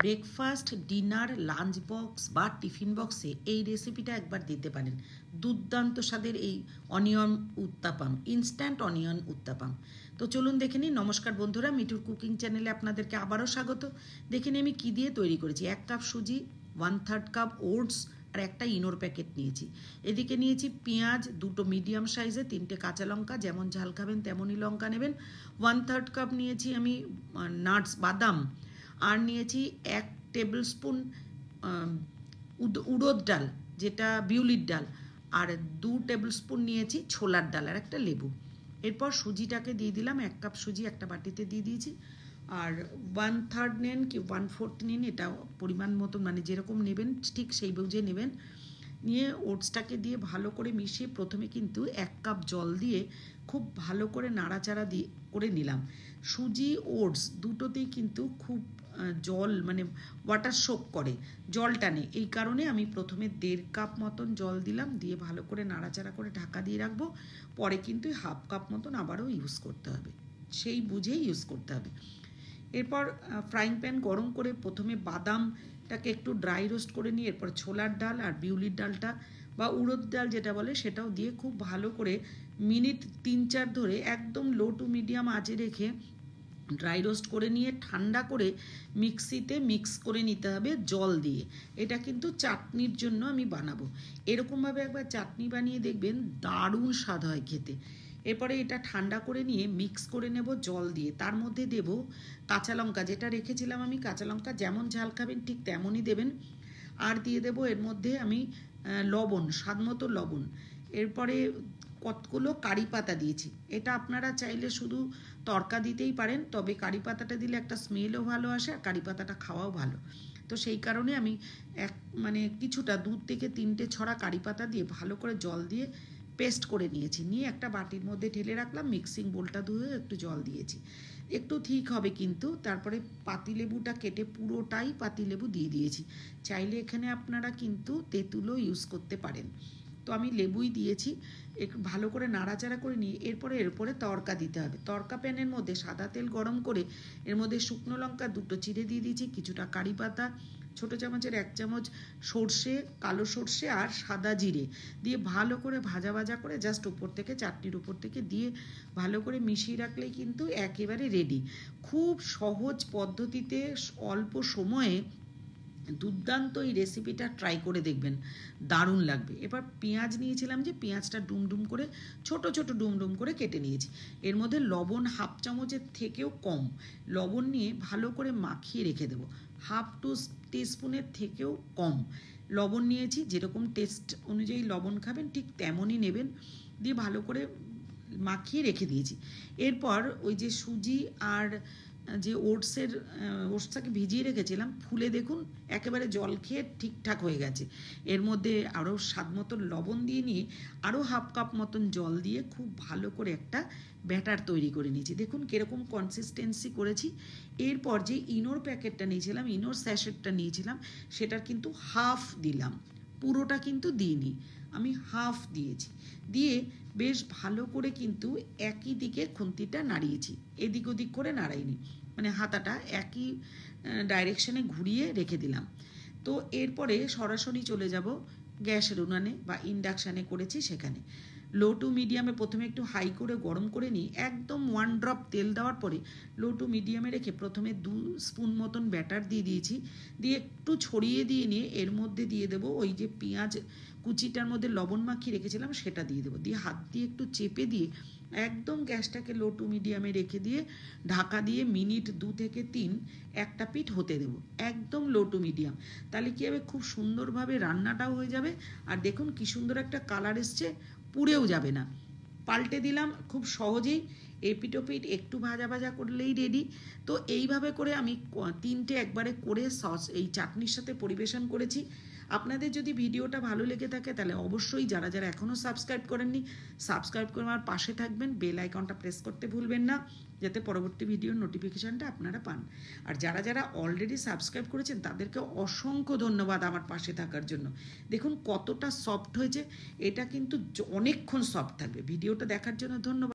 Breakfast, dinner, lunch box বা tiffin বক্সে এই রেসিপিটা একবার দিতে পারেন। দুর্দান্ত স্বাদের এই onion uttapam, instant onion uttapam. তো চলুন দেখে নিই। নমস্কার বন্ধুরা, মিঠুর কুকিং চ্যানেলে আপনাদেরকে আবারও স্বাগত। দেখে নিই আমি কী দিয়ে তৈরি করেছি। 1 কাপ সুজি, 1/3 কাপ ওটস আর একটা ইনোর প্যাকেট নিয়েছি। এদিকে নিয়েছি পেঁয়াজ, 2টো মিডিয়াম সাইজে, 3টে কাঁচা লঙ্কা, যেমন ঝাল খাবেন তেমনই লঙ্কা নেবেন। 1/3 কাপ নিয়েছি আমি নাটস, বাদাম, আর নিয়েছি 1 টেবিল স্পুন উড়দ ডাল, যেটা বিউলির ডাল, আর 2 টেবিল স্পুন নিয়েছি ছোলার ডাল, আর একটা লেবু। এরপর সুজিটাকে দিয়ে দিলাম। 1 কাপ সুজি একটা বাটিতে দিয়ে দিয়েছি। আর 1/3 নেন কি 1/4 নিন, এটা পরিমাণ মতন, মানে যেরকম নেবেন ঠিক সেই বুঝে নেবেন। নিয়ে ওটসটাকে দিয়ে ভালো করে মিশিয়ে প্রথমে কিন্তু 1 কাপ জল দিয়ে খুব ভালো করে নাড়াচাড়া দিয়ে করে নিলাম। সুজি ওটস দুটোতেই কিন্তু খুব জল, মানে ওয়াটার সোক করে, জল টানে। এই কারণে আমি প্রথমে 1.5 কাপ মতন জল দিলাম, দিয়ে ভালো করে নাড়াচাড়া করে ঢাকা দিয়ে রাখবো। পরে কিন্তু 1/2 কাপ মতন আবারও ইউজ করতে হবে, সেই বুঝেই ইউজ করতে হবে। এরপর ফ্রাইং প্যান গরম করে প্রথমে বাদামটাকে একটু ড্রাই রোস্ট করে নিয়ে এরপর ছোলার ডাল আর বিউলির ডালটা বা উড়দ ডাল যেটা বলে সেটাও দিয়ে খুব ভালো করে মিনিট 3-4 ধরে একদম লো টু মিডিয়াম আঁচে রেখে ড্রাই রোস্ট করে নিয়ে ঠান্ডা করে মিক্সিতে মিক্স করে নিতে হবে জল দিয়ে। এটা কিন্তু চাটনির জন্য আমি বানাবো। এরকমভাবে একবার চাটনি বানিয়ে দেখবেন, দারুণ স্বাদ হয় খেতে। এরপরে এটা ঠান্ডা করে নিয়ে মিক্স করে নেব জল দিয়ে। তার মধ্যে দেব কাঁচা লঙ্কা, যেটা রেখেছিলাম আমি, কাঁচা লঙ্কা যেমন ঝাল খাবেন ঠিক তেমনই দেবেন। আর দিয়ে দেব এর মধ্যে আমি লবণ, স্বাদ মতো লবণ। এরপরে কতগুলো কারি পাতা দিয়েছি। এটা আপনারা চাইলে শুধু তড়কা দিতেই পারেন, তবে কারি পাতাটা দিলে একটা স্মেলও ভালো আসে আর কারি পাতাটা খাওয়াও ভালো। তো সেই কারণে আমি কিছুটা 2 থেকে 3টে ছড়া কারি পাতা দিয়ে ভালো করে জল দিয়ে পেস্ট করে নিয়েছি। নিয়ে একটা বাটির মধ্যে ঢেলে রাখলাম। মিক্সিং বোলটা ধুয়ে একটু জল দিয়েছি, একটু ঠিক হবে কিন্তু। তারপরে পাতিলেবুটা কেটে পুরোটাই পাতিলেবু দিয়ে দিয়েছি। চাইলে এখানে আপনারা কিন্তু তেঁতুলও ইউজ করতে পারেন, তো আমি লেবুই দিয়েছি। একটু ভালো করে নাড়াচাড়া করে নিয়ে এরপরে তড়কা দিতে হবে। তড়কা প্যানের মধ্যে সাদা তেল গরম করে এর মধ্যে শুকনো লঙ্কা 2টো চিড়ে দিয়ে দিয়েছি, কিছুটা কারি পাতা, ছোটো চামচের 1 চামচ সর্ষে, কালো সর্ষে আর সাদা জিরে দিয়ে ভালো করে ভাজা ভাজা করে জাস্ট উপর থেকে, চাটনির উপর থেকে দিয়ে ভালো করে মিশিয়ে রাখলেই কিন্তু একেবারে রেডি। খুব সহজ পদ্ধতিতে অল্প সময়ে দুর্দান্ত এই রেসিপিটা ট্রাই করে দেখবেন, দারুণ লাগবে। এবার পেঁয়াজ নিয়েছিলাম, যে পেঁয়াজটা ডুমডুম করে ছোট ছোট ডুমডুম করে কেটে নিয়েছি। এর মধ্যে লবণ 1/2 চামচের থেকেও কম লবণ নিয়ে ভালো করে মাখিয়ে রেখে দেবো। 1/2 টিস্পুনের থেকেও কম লবণ নিয়েছি। যেরকম টেস্ট অনুযায়ী লবণ খাবেন ঠিক তেমনই নেবেন। দিয়ে ভালো করে মাখিয়ে রেখে দিয়েছি। এরপর ওই যে সুজি আর যে ওটসটাকে ভিজিয়ে রেখেছিলাম, ফুলে দেখুন একেবারে জল খেয়ে ঠিকঠাক হয়ে গেছে। এর মধ্যে আরও স্বাদ মতন লবণ দিয়ে নিয়ে আরও 1/2 কাপ মতন জল দিয়ে খুব ভালো করে একটা ব্যাটার তৈরি করে নিয়েছি। দেখুন কীরকম কনসিস্টেন্সি করেছি। এরপর যে ইনোর প্যাকেটটা নিয়েছিলাম, ইনোর স্যাশেটটা নিয়েছিলাম, সেটার কিন্তু হাফ দিলাম, পুরোটা কিন্তু দিইনি, আমি হাফ দিয়েছি। দিয়ে বেশ ভালো করে কিন্তু একই দিকে খুন্তিটা নাড়িয়েছি, এদিক ওদিক করে নাড়াইনি, মানে হাতাটা একই ডাইরেকশানে ঘুরিয়ে রেখে দিলাম। তো এরপরে সরাসরি চলে যাব গ্যাসের উনানে বা ইন্ডাকশানে করেছি সেখানে। লো টু মিডিয়ামে প্রথমে একটু হাই করে গরম করে নিই, একদম 1 ড্রপ তেল দেওয়ার পরে লো টু মিডিয়ামে রেখে প্রথমে 2 স্পুন মতন ব্যাটার দিয়ে দিয়েছি। দিয়ে একটু ছড়িয়ে দিয়ে নিয়ে এর মধ্যে দিয়ে দেবো ওই যে পেঁয়াজ কুচিটার মধ্যে লবণ মাখিয়ে রেখেছিলাম সেটা দিয়ে দেবো। দিয়ে হাত দিয়ে একটু চেপে দিয়ে একদম গ্যাসটাকে লো টু মিডিয়ামে রেখে দিয়ে ঢাকা দিয়ে মিনিট 2 থেকে 3 একটা পিঠ হতে দেবো, একদম লো টু মিডিয়াম। তাহলে কী হবে, খুব সুন্দরভাবে রান্নাটাও হয়ে যাবে। আর দেখুন কি সুন্দর একটা কালার এসছে, পুড়েও যাবে না। পাল্টে দিলাম খুব সহজেই, এপিটোপিট একটু ভাজা ভাজা করলেই রেডি। তো এইভাবে করে আমি 3টে একবারে করে সস এই চাটনির সাথে পরিবেশন করেছি। আপনাদের যদি ভিডিওটা ভালো লেগে থাকে তাহলে অবশ্যই যারা যারা এখনও সাবস্ক্রাইব করেননি, সাবস্ক্রাইব করে আমার পাশে থাকবেন, বেল আইকনটা প্রেস করতে ভুলবেন না, যাতে পরবর্তী ভিডিওর নোটিফিকেশানটা আপনারা পান। আর যারা যারা অলরেডি সাবস্ক্রাইব করেছেন তাদেরকে অসংখ্য ধন্যবাদ আমার পাশে থাকার জন্য। দেখুন কতটা সফট হয়েছে, এটা কিন্তু অনেকক্ষণ সফট থাকবে। ভিডিওটা দেখার জন্য ধন্যবাদ।